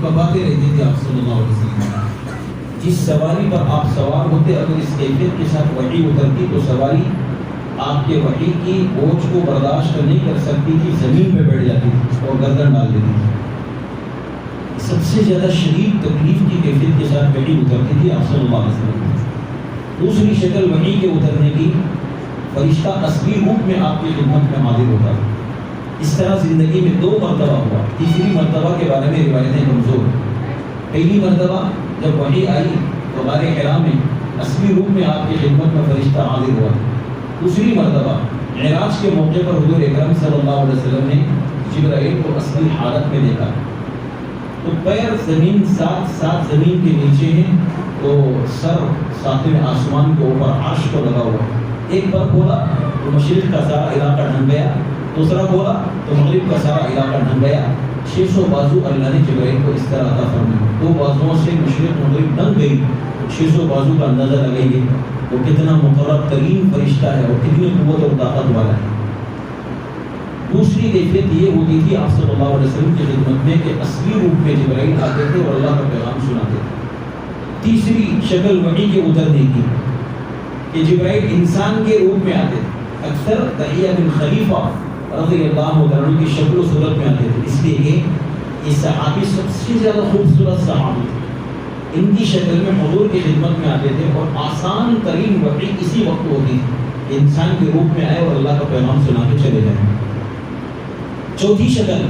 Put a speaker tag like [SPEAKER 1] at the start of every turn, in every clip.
[SPEAKER 1] کباتے رہتے تھے آپ صلی اللہ علیہ وسلم. جس سواری پر آپ سوار ہوتے اگر اس کیفیت کے ساتھ وحی اترتی تو سواری آپ کے وحی کی بوجھ کو برداشت نہیں کر سکتی تھی, زمین پہ بیٹھ جاتی تھی اور گردن ڈال دیتی تھی. سب سے زیادہ شدید تکلیف کی کیفیت کے ساتھ وحی اترتی تھی آپ صلی اللہ علیہ وسلم. دوسری شکل وحی کے اترنے کی, فرشتہ اصلی روپ میں آپ کی خدمت میں حاضر ہوتا ہے. اس طرح زندگی میں 2 مرتبہ ہوا. تیسری مرتبہ کے بارے میں روایتیں کمزور. پہلی مرتبہ جب وحی آئی تو غار حرا میں اصلی روپ میں آپ کی خدمت میں فرشتہ حاضر ہوا. دوسری مرتبہ معراج کے موقع پر حضور اکرم صلی اللہ علیہ وسلم نے جبرائیل کو اصلی حالت میں دیکھا. تو پیر زمین ساتھ زمین کے نیچے ہیں, تو سر ساتویں آسمان کے اوپر عرش کو لگا ہوا. ایک بار کھولا تو مشرق کا سارا علاقہ ڈھنگ گیا, دوسرا کھولا تو مغرب کا سارا علاقہ ڈھنگ گیا. 600 بازو اللہ نے جبرائیل کو اس طرح عطا فرمایا. 2 بازوؤں سے مشرق مغرب ڈھنگ گئی. 600 بازو کا اندازہ لگائیے وہ کتنا مقرب ترین فرشتہ ہے اور کتنی قوت اور طاقت والا ہے. دوسری کیفیت یہ ہوتی تھی آپ صلی اللہ علیہ وسلم کی خدمت میں کہ اصلی روپ میں جبرائیل آتے تھے اور اللہ کا پیغام سناتے تھے. تیسری شکل وحی کے اترنے کی کہ جبرائیل انسان کے روپ میں آتے تھے. اکثر دحیہ بن خلیفہ رضی اللہ عنہ کی شکل و صورت میں آتے تھے, اس لیے کہ یہ صحابی سب سے زیادہ خوبصورت صحابی تھے. ان کی شکل میں حضور کی خدمت میں آتے تھے اور آسان ترین وحی اسی وقت ہوتی تھی کہ انسان کے روپ میں آئے اور اللہ کا پیغام سنا کے چلے جائیں. چوتھی شکل,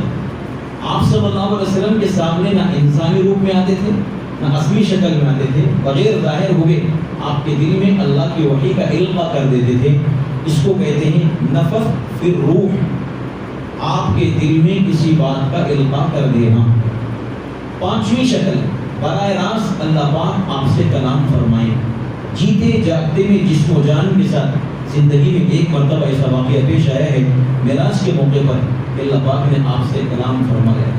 [SPEAKER 1] آپ صلی اللہ علیہ وسلم کے سامنے نہ انسانی روپ میں آتے تھے نہ اصلی شکل میں آتے تھے, بغیر ظاہر ہوئے آپ کے دل میں اللہ کی وحی کا القاء کر دیتے تھے. اس کو کہتے ہیں نفخ فی الروح, آپ کے دل میں کسی بات کا القاء کر دینا. پانچویں شکل, براہ راست اللہ پاک آپ سے کلام فرمائیں. جیتے جاگتے میں جسم و جان کے ساتھ زندگی میں ایک مرتبہ ایسا واقعہ پیش آیا ہے معراج کے موقع پر کہ اللہ پاک نے آپ سے کلام فرمایا.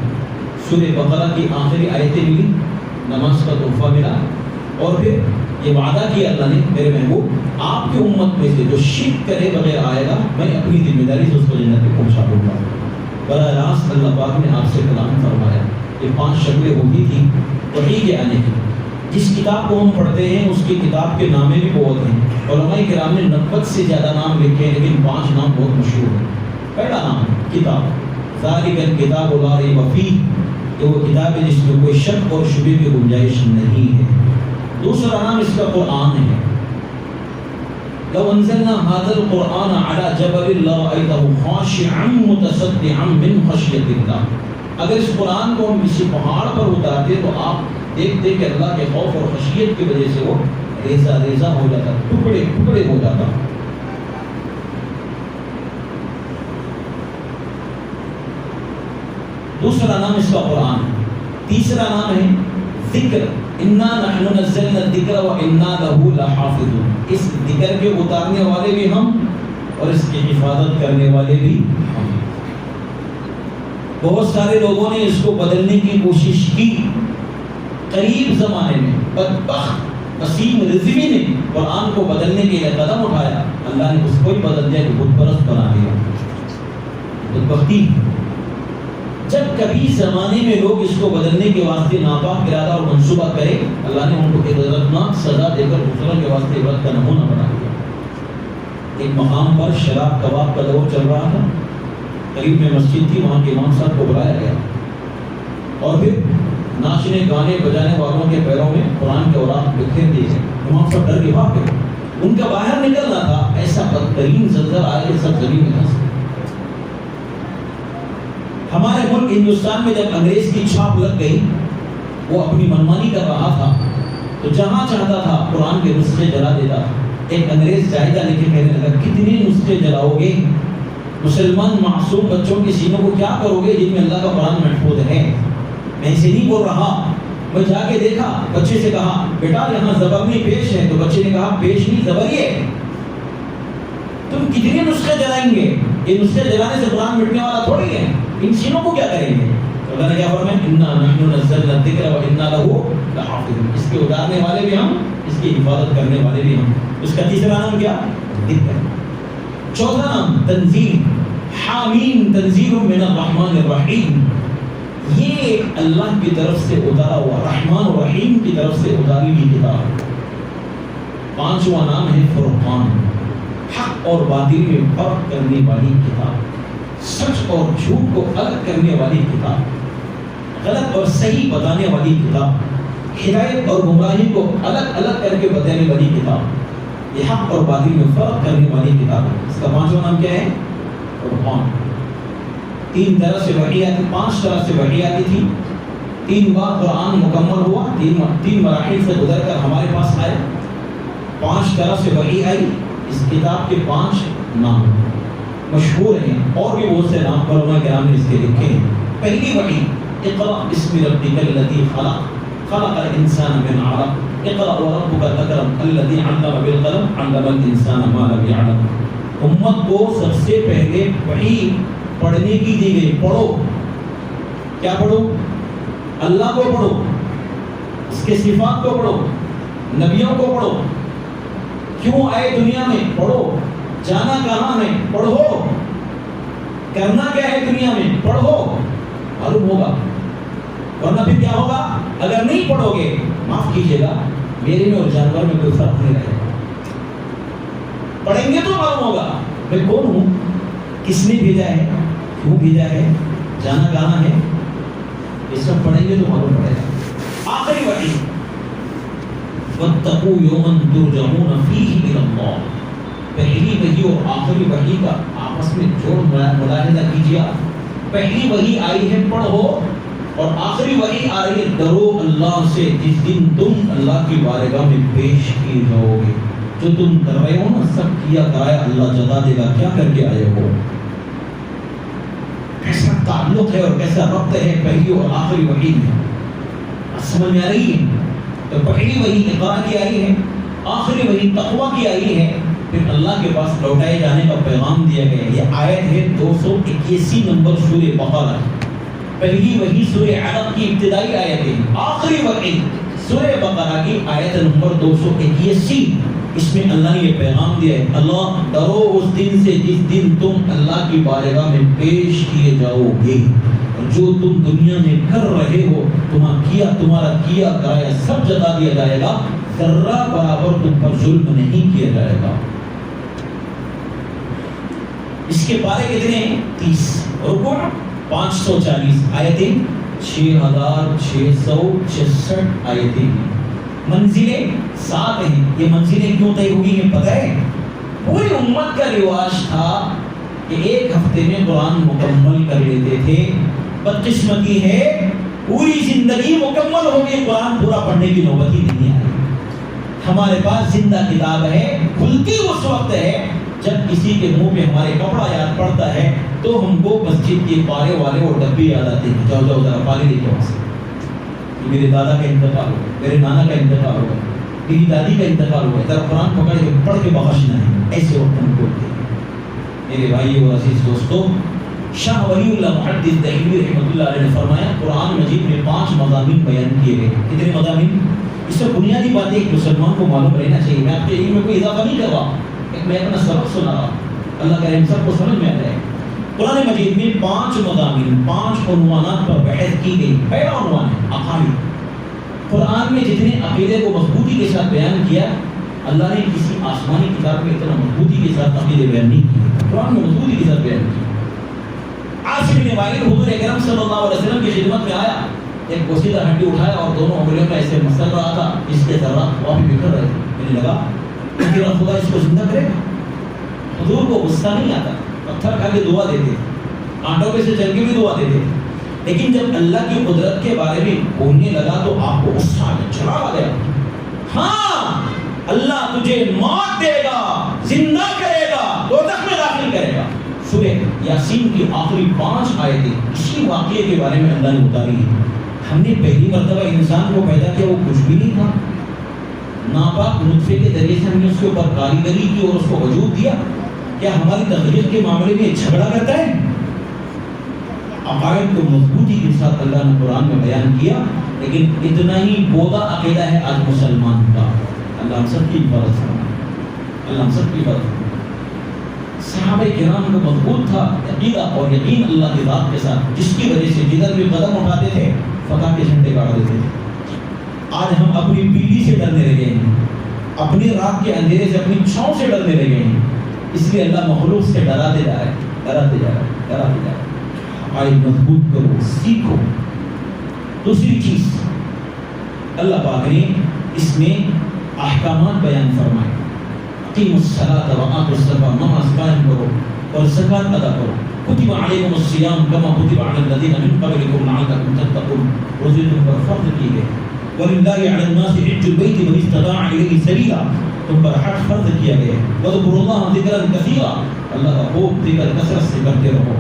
[SPEAKER 1] سورہ بقرہ کی آخری آیتیں ملی, نماز کا تحفہ ملا, اور پھر یہ وعدہ کیا اللہ نے میرے محبوب آپ کی امت میں سے جو شرک کرے بغیر آئے گا میں اپنی ذمہ داری سے اس کو جنت میں پہنچا دوں گا. براہ راست اللہ پاک نے آپ سے کلام فرمایا. یہ 5 شکلیں ہوتی تھی وحی کے آنے کی. جس کتاب کو ہم پڑھتے ہیں اس کی کتاب کے نامے بھی بہت ہیں. علماء کرام نے 90 سے زیادہ نام لکھے ہیں, لیکن 5 نام بہت مشہور ہیں. پہلا نام کتاب, ذالک الکتاب لا ریب فیہ, کہ وہ کتاب ہے جس میں کوئی شک اور شبہ کی گنجائش نہیں ہے. دوسرا نام اس کا قرآن ہے. لو انزلنا هذا القرآن على جبل لرأيته خاشعا متصدعا من خشية الله. اگر اس قرآن کو ہم کسی پہاڑ پر اتارتے تو آپ دیکھتے کہ اللہ کے خوف اور خشیت کی وجہ سے وہ ریزہ ریزہ ہو جاتا, ٹکڑے ٹکڑے ہو جاتا. دوسرا نام اس کا قرآن. تیسرا نام ہے ذکر, انا نحن نزلنا الذکر وانا له لحافظون. اس ذکر کے اتارنے والے بھی ہم اور اس کی حفاظت کرنے والے بھی ہم. بہت سارے لوگوں نے اس کو بدلنے کی کوشش کی. قریب زمانے میں بدبخت وسیم رضوی نے قرآن کو بدلنے کے لیے قدم اٹھایا, اللہ نے اس کو ہی بدل دیا کہ بت پرست بنا دیا. بدبختی. جب کبھی زمانے میں لوگ اس کو بدلنے کے واسطے ناپاک ارادہ اور منصوبہ کرے, اللہ نے ان کو ایک دردناک سزا دے کر دوسروں کے واسطے عبرت کا نمونہ بنا دیا. ایک مقام پر شراب کباب کا دور چل رہا تھا, قریب میں مسجد تھی, وہاں کے امام صاحب کو بلایا گیا اور پھر ناچنے گانے بجانے والوں کے پیروں میں قرآن کے اوراق بکھیر دیے گئے. امام صاحب ڈر کے بھاگ گئے. ان کا باہر نکلنا تھا, ایسا بدترین زلزلہ آیا کہ سب زمین میں دھنس گئے. ہمارے ملک ہندوستان میں جب انگریز کی چھاپ لگ گئی, وہ اپنی منمانی کر رہا تھا تو جہاں چاہتا تھا قرآن کے نسخے جلا دیتا تھا. ایک انگریز جائزہ لے کے کہنے لگا کتنے نسخے جلاؤ گے, مسلمان معصوم بچوں کے سینوں کو کیا کرو گے جن میں اللہ کا قرآن محفوظ ہے. میں اسے نہیں بول رہا, میں جا کے دیکھا, بچے سے کہا بیٹا یہاں زبرنی پیش ہے, تو بچے نے کہا پیش نہیں زبری ہے. تم کتنے نسخے جلائیں گے, یہ نسخے جلانے سے قرآن مٹنے والا تھوڑی ہے, ان سینوں کو کیا کریں گے. اللہ نے کیا فرمایا انا نحن نزلنا الذکر وانا له لحافظون. اس کے اتارنے والے بھی ہم, اس کی حفاظت کرنے والے بھی ہم. اس کا تیسرا نام کیا, ذکر. چوتھا نام تنزیل, حامیم تنزیل من الرحمن الرحیم. یہ اللہ کی طرف سے اتارا ہوا رحمان و رحیم کی طرف سے اتاری ہوئی کتاب. پانچواں نام ہے فرقان، حق اور باطل میں فرق کرنے والی کتاب، سچ اور جھوٹ کو الگ کرنے والی کتاب، غلط اور صحیح بتانے والی کتاب، ہدایت اور گمراہی کو الگ الگ کر کے بتانے والی کتاب، یہ حق اور باطل میں فرق کرنے والی کتاب ہے. اس کا پانچواں نام کیا ہے؟ فرقان. تین طرح سے وحی آتی، پانچ طرح سے وحی آتی تھی. 3 بار قرآن مکمل ہوا، تین مراحل سے گزر کر ہمارے پاس آئے. 5 طرح سے وحی آئی. اس کتاب کے 5 نام مشہور ہیں، اور بھی بہت سے نام علماء کرام نے اس کے لکھے ہیں. پہلی وحی اقرأ بسم ربک الذی خلق خلق الانسان من علق اقرأ وربک الاکرم الذی علم بالقلم علم الانسان ما لم يعلم. امت کو سب سے پہلے وحی پڑھنے کی دی گئی. پڑھو. کیا پڑھو؟ اللہ کو پڑھو، اس کے صفات کو پڑھو، نبیوں کو پڑھو. کیوں آئے دنیا میں؟ پڑھو. جانا کہاں ہے؟ پڑھو. کرنا کیا ہے دنیا میں؟ پڑھو. معلوم ہوگا. ورنہ پھر کیا ہوگا؟ اگر نہیں پڑھو گے، معاف کیجیے گا، میرے میں اور جانور میں کوئی فرق نہیں رہے گا. پڑھیں گے تو معلوم ہوگا میں کون ہوں، کس نے بھیجا ہے، کیوں بھیجا ہے، جانا کہاں ہے. یہ سب پڑھیں گے تو معلوم پڑے گا. آخری وحی وَاتَّقُوا يَوْمًا تُرْجَعُونَ فِيهِ إِلَى اللَّهِ. پہلی وحی اور آخری وحی کا آپس میں جوڑ ملاحظہ کیجیے. پہلی وحی آئی ہے پڑھو، اور آخری وحی آ رہی ہے ڈرو اللہ سے جس دن تم اللہ کی بارگاہ میں پیش کیے جاؤ گے. جو تم کر رہے ہو نا، سب کیا کرایا اللہ جزا دے گا. کیا کر کے آئے ہو، کیسا تعلق ہے اور کیسا ربط ہے پہلی اور آخری وحی میں. سمجھ میں آ رہی ہے؟ تو پہلی وحی اقرا کی آئی ہے، آخری وحی تقویٰ کی آئی ہے. پھر اللہ کے پاس لوٹائے جانے کا پیغام دیا گیا. یہ آیت ہے 281 نمبر سورہ بقرہ. پہلی وحی سورہ علق کی ابتدائی آیت ہے. آخری وحی سورہ بقرہ کی آیت نمبر 281. اس میں اللہ نے یہ پیغام دیا ہے، اللہ ڈرو اس دن سے جس دن تم اللہ کی بارگاہ میں پیش کیے جاؤ گے، اور جو تم دنیا میں کر رہے ہو تمہارا کیا کرایا سب جتا دیا جائے گا. ذرہ برابر تم پر ظلم نہیں کیا جائے گا. اس کے پارے کتنے ہیں؟ 30. رکوع 540 آیتیں، 6666 آیتیں. منزلیں 7 ہیں. یہ منزلیں کیوں طے ہوئی ہیں پتہ ہے؟ پوری امت کا رواج تھا کہ ایک ہفتے میں قرآن مکمل کر لیتے تھے. بدقسمتی ہے پوری زندگی مکمل ہو گئی، قرآن پورا پڑھنے کی نوبت ہی نہیں آئی. ہمارے پاس زندہ کتاب ہے، کھلتی اس وقت ہے جب کسی کے منہ پہ ہمارے کپڑا یاد پڑتا ہے تو ہم کو مسجد کے پارے والے اور ڈبے یاد آتے ہیں. جاؤ جاؤ ذرا پانی لے کے وہاں سے. میرے دادا کا انتقال ہو، میرے نانا کا انتقال ہو، میری دادی کا انتقال ہوا ہے، ذرا قرآن پکڑ کے پڑھ کے بخشنا ہے. ایسے وقت ہم بولتے ہیں. میرے بھائی اور عزیز دوستو، شاہ ولی اللہ محدث دہلوی رحمۃ اللہ علیہ نے فرمایا قرآن مجید میں 5 مضامین بیان کیے گئے. کتنے مضامین؟ اس سے بنیادی بات ایک مسلمان کو معلوم رہنا چاہیے. میں آپ کے علم میں کوئی اضافہ نہیں کر رہا، میں اپنا سبق سنا رہا ہوں. اللہ کرے ہم سب کو سمجھ میں آ جائے. قرآن مجید میں 5 مضامین، 5 عنوانات پر بحث کی گئی. پہلا عنوان ہے عقائد. قرآن میں جتنے عقیدے کو مضبوطی کے ساتھ بیان کیا، اللہ نے کسی آسمانی کتاب میں اتنا مضبوطی کے ساتھ عقیدے بیان نہیں کیے. قرآن میں مضبوطی کے ساتھ بیان کیا. عاصم بن وائل حضور اکرم صلی اللہ علیہ وسلم کی خدمت میں آیا، ایک بوسیدہ ہڈی اٹھایا اور دونوں انگلیوں میں ایسے مسل رہا تھا، اس کے ذرات ہوا بھی بکھر رہے تھے. مجھے لگا کہ خدا اس کو زندہ کرے گا. حضور کو غصہ نہیں آتا، پتھر کھا کے دعا دیتے، آنٹوں پہ سے چل کے بھی دعا دیتے. لیکن جب اللہ کی قدرت کے بارے میں بولنے لگا تو آپ کو غصہ آ گیا، چڑھا آ گیا. ہاں اللہ تجھے موت دے گا، زندہ کرے گا، دوزخ میں داخل کرے گا. سورہ یاسین کی آخری 5 آیتیں اسی واقعے کے بارے میں اللہ نے اتاری ہیں. ہم نے پہلی مرتبہ انسان کو پیدا کیا، وہ کچھ بھی نہیں تھا. ناپاک نطفے کے ذریعے سے ہم نے اس کے اوپر کاریگری کی اور اس کو وجود دیا. کیا ہماری تخلیق کے معاملے میں جھگڑا کرتا ہے؟ عقائد کو مضبوطی کے ساتھ اللہ نے قرآن میں بیان کیا. لیکن اتنا ہی بودا عقیدہ ہے آج مسلمان کا. اللہ ہم سب کی حفاظت فرمائے. اللہ ہم سب کی حفاظت فرمائے. صحابہ کرام کو مضبوط تھا عقیدہ اور یقین اللہ کی ذات کے ساتھ، جس کی وجہ سے جدھر بھی قدم اٹھاتے تھے فتح کے جھنڈے گاڑ دیتے تھے۔ آج ہم اپنی بلی سے ڈرنے لگے ہیں، اپنی رات کے اندھیرے سے، اپنی چھاؤں سے ڈرنے لگے ہیں، اس لیے اللہ مخلوق سے ڈراتے جا رہا ہے، ڈراتے جا رہا ہے، ڈراتے جا رہا ہے۔ آج مضبوط کرو، سیکھو۔ دوسری چیز اللہ پاک نے اس میں احکامات بیان فرمائے، اقیموا الصلاۃ وآتوا الزکاۃ، نماز قائم کرو اور زکوٰۃ ادا کرو۔ کتب علیکم الصیام کما کتب علی الذین من قبلکم لعلکم تتقون، روزے تم پر فرض کی گئے۔ وَلِلَّهِ عَلَى النَّاسِ حِجُّ الْبَيْتِ مَنِ اسْتَطَاعَ إِلَيْهِ سَبِيلًا، تم پر حج فرض کیا گیا ہے۔ وَاذْكُرُوا اللَّهَ ذِكْرًا كَثِيرًا، اللہ کا خوب ذکر کثرت سے کرتے رہو۔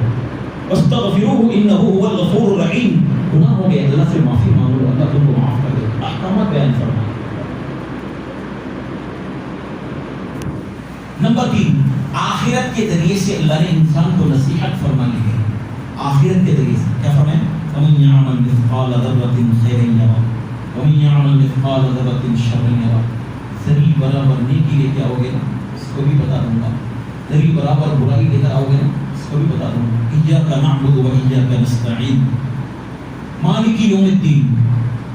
[SPEAKER 1] وَاسْتَغْفِرُوهُ إِنَّهُ هُوَ الْغَفُورُ الرَّحِيمُ، گناہ ہو گئے اللہ سے معافی مانگو، اللہ تم کو معاف کر دے۔ احکامات بیان فرمائے۔ نمبر 3، آخرت کے ذریعے سے اللہ نے انسان کو نصیحت فرمائی ہے۔ آخرت کے ذریعے سے کیا فرمایا؟ وَمَن يَعْمَلْ مِثْقَالَ ذَرَّةٍ خَيْرًا يَرَهُ وَمَن يَعْمَلْ مِثْقَالَ ذَرَّةٍ شَرًّا يَرَهُ، ذری برابر نیکی لے کے آؤ گے نا، اس کو بھی بتا دوں گا، ذری برابر برائی لے کر آؤ گے نا، اس کو بھی بتا دوں گا۔ إِيَّاكَ نَعْبُدُ وَإِيَّاكَ نَسْتَعِينُ، مالک یوم الدین،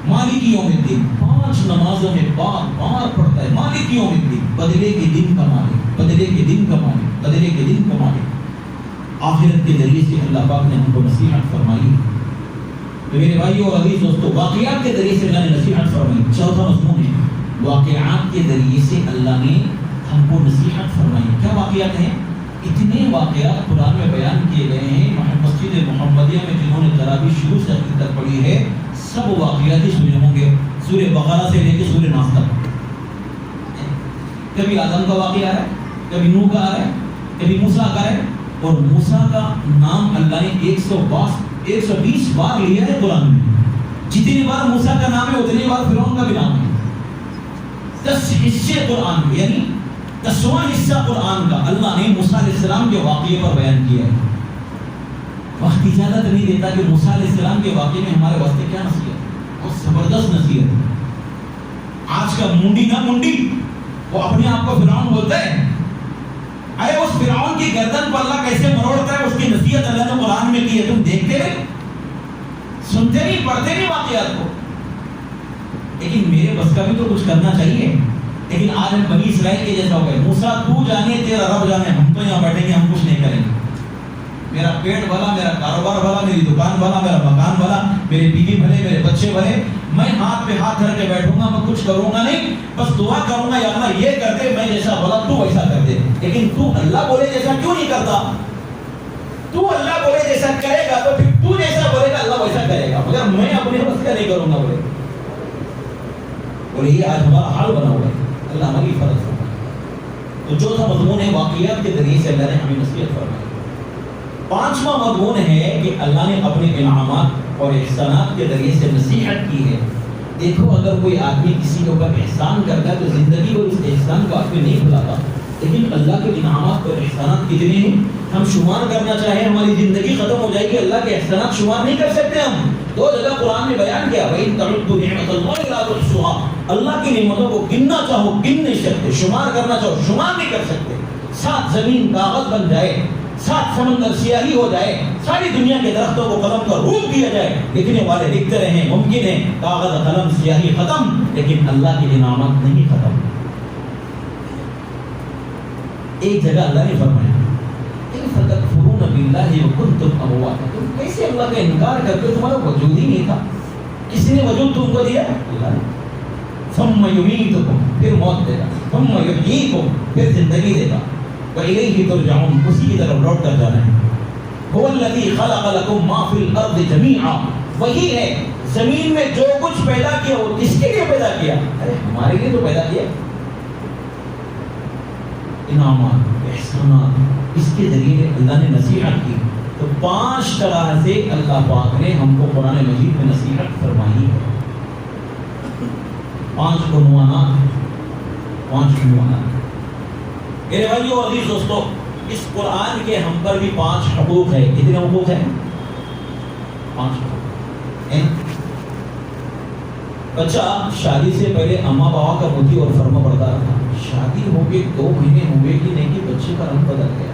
[SPEAKER 1] مالک یوم الدین، 5 نمازوں میں بار بار پڑھتا ہے، مالک یوم الدین، بدلے کے دن کا مالک، بدلے کے دن کا مالک، بدلے کے دن کا مالک۔ آخرت کے ذریعے سے اللہ پاک نے ہم کو نصیحت فرمائی۔ تو میرے بھائیو اور عزیز دوستو، واقعات کے ذریعے سے اللہ نے نصیحت فرمائی۔ چوتھا مضمون ہے واقعات کے ذریعے سے اللہ نے ہم کو نصیحت فرمائی۔ کیا واقعات ہیں؟ اتنے واقعات قرآن میں بیان کیے گئے ہیں، مسجد محمدیہ میں جنہوں نے تراویح شروع سے آخر تک پڑھی ہے، سب واقعات ہی سنے ہوں گے، سورہ بقرہ سے لے کے سورہ ناس تک۔ کبھی آدم کا واقعہ ہے، کبھی نوح کا ہے، کبھی موسیٰ کا ہے، اور موسیٰ کا نام اللہ نے 120 بار لیا ہے قرآن میں۔ جتنی بار موسیٰ کا نام ہے اتنی بار فرعون کا بھی نام ہے۔ 10 حصے قرآن میں، یعنی 10واں حصہ قرآن کا اللہ نے موسیٰ علیہ السلام کے واقعے پر بیان کیا ہے۔ وقت اجازت نہیں دیتا کہ موسیٰ علیہ السلام کے واقعے میں ہمارے واسطے کیا نصیحت، بہت زبردست نصیحت ہے۔ آج کا منڈی نہ منڈی، وہ اپنے آپ کو فرعون بولتا ہے، اے اس فرعون کی گردن پر اللہ کیسے مروڑتا ہے، اس کی نصیحت اللہ نے قرآن میں کی ہے۔ تم دیکھتے رہے، سنتے نہیں، پڑھتے نہیں واقعات کو، لیکن میرے بس کا بھی تو کچھ کرنا چاہیے۔ لیکن آج ہم بنی اسرائیل کے جیسا ہو گئے، موسیٰ تو جانے تیرا رب جانے، ہم تو یہاں بیٹھیں گے، ہم کچھ نہیں کریں گے، میرا پیٹ بھلا، میرا کاروبار بھلا، میری دکان بھلا، میرا مکان بھلا، میرے بیوی بھلے، میرے بچے بھلے، میں ہاتھ پہ ہاتھ دھر کے بیٹھوں گا، میں کچھ کروں گا نہیں، بس دعا کروں گا یا اللہ یہ کر دے، میں جیسا بولا تو ویسا کر دے۔ لیکن تو اللہ بولے جیسا کیوں نہیں کرتا؟ تو اللہ بولے جیسا کرے گا تو پھر تو جیسا بولے گا اللہ ویسا کرے گا، مگر میں اپنے بس کا نہیں کروں گا بولے۔ اور یہ آج ہمارا حال بنا ہوا ہے، اللہ ہماری حفاظت فرمائے۔ تو چوتھا مضمون ہے واقعات کے ذریعے سے اللہ نے ہمیں نصیحت فرمائی۔ 5واں مضمون ہے کہ اللہ نے اپنے انعامات اور احسانات کے ذریعے سے نصیحت کی ہے۔ دیکھو اگر کوئی آدمی کسی کے اوپر احسان کرتا ہے تو زندگی کو اس احسان کو آدمی نہیں بھلاتا، لیکن اللہ کے انعامات اور احسانات کتنے ہیں، ہم شمار کرنا چاہیں ہماری زندگی ختم ہو جائے گی، اللہ کے احسانات شمار نہیں کر سکتے ہم۔ 2 جگہ قرآن میں بیان کیا، وَإِن تَعُدُّوا نِعْمَتَ اللَّهِ لَا تُحْصُوهَا، اللہ کی نعمتوں کو گننا چاہو گن نہیں سکتے، شمار کرنا چاہو شمار نہیں کر سکتے۔ 7 زمین کاغذ بن جائے، 7 سمندر سیاہی ہو جائے، ساری دنیا کے درختوں کو قلم کا روپ دیا جائے، لکھنے والے لکھتے رہیں، ممکن ہے کاغذ قلم سیاہی ختم، لیکن اللہ کے انعامات نہیں ختم۔ ایک جگہ اللہ نے فرمایا فَتَكْفُرُونَ بِاللَّهِ وَكُنْتُمْ أَمْوَاتًا، تم کیسے اللہ کا انکار کرتے ہو، تمہارا وجود ہی نہیں تھا، کس نے وجود تم کو دیا؟ اللہ نے۔ ثُمَّ يُمِيتُكُمْ، پھر موت دے گا، ثُمَّ يُحْيِيكُمْ، پھر زندگی دے گا، وَإِلَيْهِ تُرْجَعُونَ، اسی کی طرف لوٹ کر جانا ہے۔ هُوَ الَّذِي خَلَقَ لَكُم مَّا فِي الْأَرْضِ جَمِيعًا، وہی ہے زمین میں جو کچھ پیدا کیا وہ کس کے لیے پیدا کیا؟ ارے ہمارے لیے تو پیدا کیا۔ انعامات، احسانات، اس کے ذریعے اللہ نے نصیحت کی۔ تو 5 طرح سے اللہ پاک نے ہم کو قرآن مجید میں نصیحت فرمائی ہے۔ 5 عنوانات، 5 عنوانات۔ میرے بھائیو اور عزیز دوستو، اس قرآن کے ہم پر بھی 5 حقوق ہیں۔ کتنے حقوق ہیں؟ 5 حقوق ہیں۔ بچہ شادی سے پہلے اماں بابا کا مطیع اور فرما بردار تھا، شادی ہو گئی 2 مہینے ہوئے کہ نہیں کہ بچے کا رنگ بدل گیا،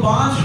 [SPEAKER 1] 5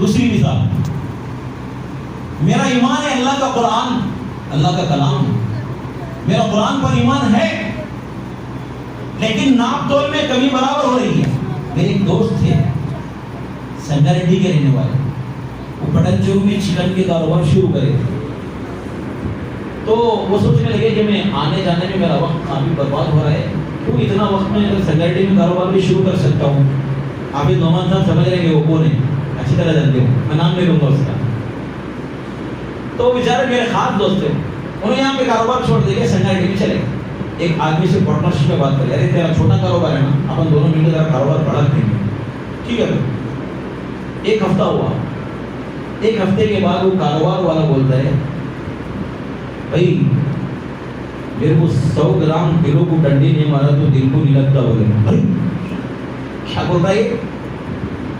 [SPEAKER 1] دوسری مثال، میرا ایمان ہے اللہ کا قرآن، اللہ کا کلام، میرا قرآن پر ایمان ہے، لیکن ناپ تول میں کمی برابر ہو رہی ہے۔ میرے ایک دوست تھے سنگاریڈی کے رہنے والے، وہ پٹن چوک میں چکن کے کاروبار شروع کرے، تو وہ سوچنے لگے کہ میں آنے جانے میں میرا وقت کافی برباد ہو رہا ہے، کیوں اتنا وقت میں اگر سنگاریڈی میں کاروبار بھی شروع کر سکتا ہوں۔ آپ نعمان صاحب سمجھ رہے ہیں کہ وہ کون ہے، اچھی طرح جانتے ہو، میں نام نہیں لوں گا اس کا۔ تو بیچارے میرے خاص دوست تھے، انہوں نے یہاں پہ کاروبار چھوڑ دے کے سنگاریڈی میں چلے گئے۔ ایک آدمی سے پارٹنرشپ میں بات کری، ارے تیرا چھوٹا کاروبار ہے نا، اپن دونوں مل کے ذرا کاروبار بڑا کریں گے، ٹھیک ہے۔ ایک ہفتہ ہوا، ایک ہفتے کے بعد وہ کاروبار والا بولتا ہے بھائی میرے کو 100 گرام کلو کو ڈنڈی نہیں مارا تو دل کو نہیں لگتا، بولے ارے کیا بول رہا ہے،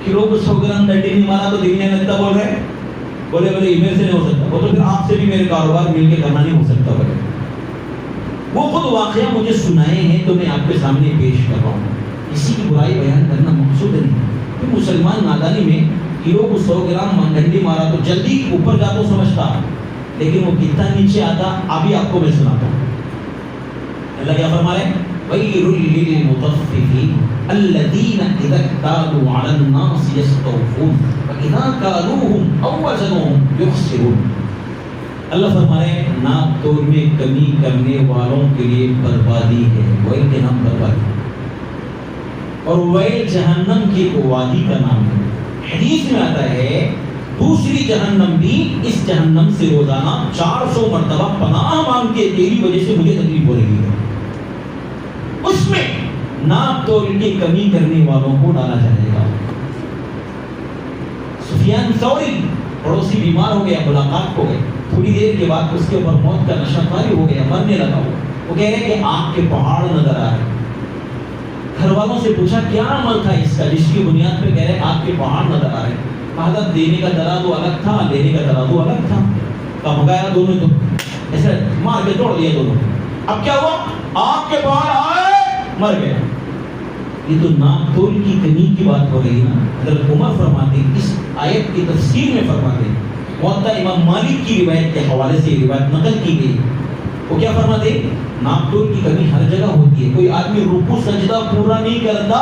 [SPEAKER 1] کلو کو 100 گرام ڈنڈی نہیں مارا تو دل نہیں لگتا بول رہے، بولے میرے سے نہیں ہو سکتا، وہ تو پھر آپ سے بھی میرے کاروبار مل کے کرنا نہیں ہو سکتا بولے۔ وہ خود واقعہ مجھے سنائے ہیں تو میں آپ کے سامنے پیش کر رہا ہوں۔ کسی کی برائی بیان کرنا مقصود نہیں، کہ مسلمان نادانی میں کلو کو 100 گرام ڈنڈی مارا تو جلدی اوپر جا تو سمجھتا، لیکن وہ کتنا نیچے آتا ابھی آپ کو میں سناتا ہوں۔ اللہ کیا فرما رہے ہیں، وَيْلٌ لِّلْمُطَفِّفِينَ الَّذِينَ إِذَا اكْتَالُوا عَلَى النَّاسِ يَسْتَوْفُونَ وَإِذَا كَالُوهُمْ أَوْ وَزَنُوهُمْ يُخْسِرُونَ۔ اللہ فرما رہے ہیں ناپ تول میں کمی کرنے والوں کے لیے بربادی ہے، ویل کے نام بربادی، اور ویل جہنم کی ایک وادی کا نام ہے۔ حدیث میں آتا ہے دوسری جہنم بھی اس جہنم سے روزانہ 400 مرتبہ پناہ مانگ کے تیری وجہ سے مجھے تکلیف ہو رہی ہے، اس میں ناپ تول کی کمی کرنے والوں کو ڈالا جائے گا۔ سفیان ثوری پڑوسی بیمار ہو گیا، ملاقات ہو گئی، تھوڑی دیر کے بعد اس کے اوپر موت کا نشہ طاری ہو گیا، مرنے لگا وہ کہہ رہے کہ آنکھ کے پہاڑ نظر آ رہے۔ گھر والوں سے پوچھا کیا عمل تھا اس کا جس کی بنیاد پہ کہہ رہے آنکھ کے پہاڑ نظر آ رہے؟ کہا دینے کا ترازو الگ تھا، لینے کا ترازو الگ تھا، کہا مگایا دونوں تو ایسے مار کے توڑ دیا دونوں۔ اب کیا ہوا، آنکھ کے پہاڑ آئے مر گیا۔ یہ تو ناپ تول کی کمی کی بات ہو رہی ہے نا۔ حضرت عمر فرماتے اس آیت کی تفسیر میں فرماتے، موطا امام مالک کی روایت کے حوالے سے روایت نقل کی گئی، وہ کیا فرماتے، ناپ تول کی کمی ہر جگہ ہوتی ہے۔ کوئی آدمی رکوع سجدہ پورا نہیں کرتا،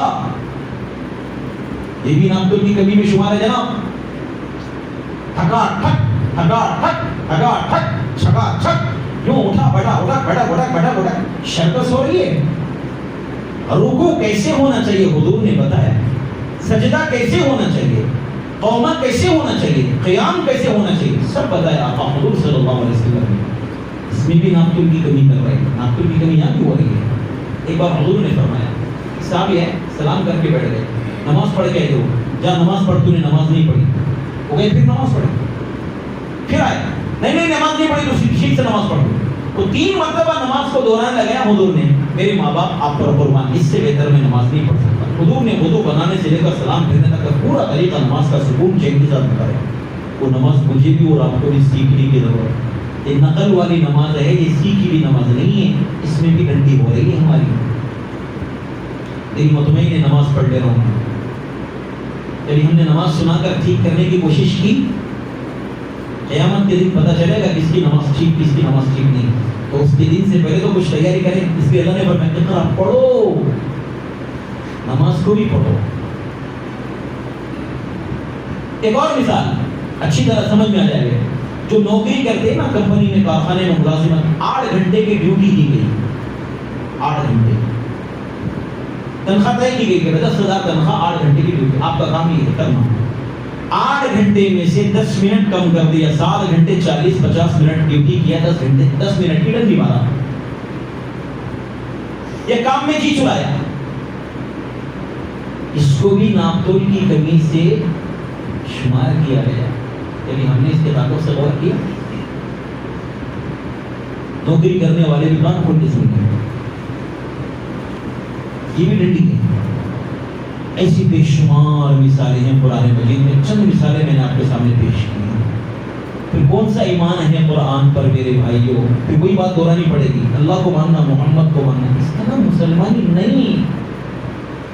[SPEAKER 1] یہ بھی ناپ تول کی کمی میں شمار ہے جناب۔ تھکا ٹھک تھکا ٹھک تھکا ٹھک چھکا چھک، یوں اٹھا بڑھا اٹھا بڑھا بڑھا بڑھا بڑھا، شرکس ہو رہی ہے۔ رکوع کیسے ہونا چاہیے حضور نے بتایا، سجدہ کیسے ہونا چاہیے، قومت کیسے ہونا چاہیے، قیام کیسے ہونا چاہیے، سب بتایا آقا حضور صلی اللہ علیہ وسلم نے۔ اس میں بھی ناپ تول کی کمی کر رہے ہیں، ناپ تول کی کمی یہاں بھی ہو رہی ہے۔ ایک بار حضور نے فرمایا، صحابی ہے سلام کر کے بیٹھ گئے، نماز پڑھ کے آئے، جا نماز پڑھ، تو نے نماز نہیں پڑھی، وہ گئے پھر نماز پڑھی، پھر آئے نہیں نماز نہیں پڑھی تو ٹھیک سے نماز پڑھو، تو 3 مرتبہ نماز کو دہرانے لگا حضور نے، میرے ماں باپ آپ پر قربان، اس سے بہتر میں نماز نہیں پڑھ سکتا۔ حضور نے وضو بنانے سے لے کر سلام پھیرنے تک کا پورا طریقہ نماز کا سکون چین کے ساتھ بتایا۔ وہ نماز مجھے بھی اور آپ کو بھی سیکھنے کی ضرورت ہے۔ یہ نقل والی نماز ہے، یہ سیکھی بھی نماز نہیں ہے، اس میں بھی گھنٹی ہو رہی ہے ہماری۔ لیکن مطمئن نماز پڑھ لے رہا ہوں، جب ہم نے نماز سنا کر ٹھیک کرنے کی کوشش کی، قیامت کے دن پتہ چلے گا کس کی نماز ٹھیک کس کی نماز ٹھیک نہیں، تو اس کے دن سے پہلے تو کچھ تیاری کریں۔ اس لیے اللہ نے فرمایا اقرا، پڑھو، نماز کو بھی پڑھو۔ ایک اور مثال اچھی طرح سمجھ میں آ جائے گا، جو نوکری کرتے ہیں نا کمپنی میں، کارخانے میں ملازمت، 8 گھنٹے کی ڈیوٹی دی گئی، 8 گھنٹے تنخواہ طے کی گئی کہ 10,000 تنخواہ، 8 گھنٹے کی ڈیوٹی، آپ کا کام یہ ہے کرنا۔ 8 گھنٹے میں سے 10 منٹ کم کر دیا، 7 گھنٹے 40-50 منٹ ڈیوٹی کیا، 10 منٹ کی ڈنڈی مارا، یہ کام میں جی چلایا۔ اس کو بھی ناپ تول کی کمی سے شمار کیا گیا، یعنی ہم نے اس کے تعلق سے غور کیا۔ نوکری کرنے والے بھی کان کھول کے سنتے ہیں، یہ بھی ڈنڈی ہے۔ ایسی بے شمار مثالیں ہیں قرآن مجید میں، چند مثالیں میں نے آپ کے سامنے پیش کی ہیں۔ پھر کون سا ایمان ہے قرآن پر میرے بھائیوں؟ پھر وہی بات دہرانی پڑے گی، اللہ کو ماننا، محمد کو ماننا، اس کا نام مسلمانی نہیں،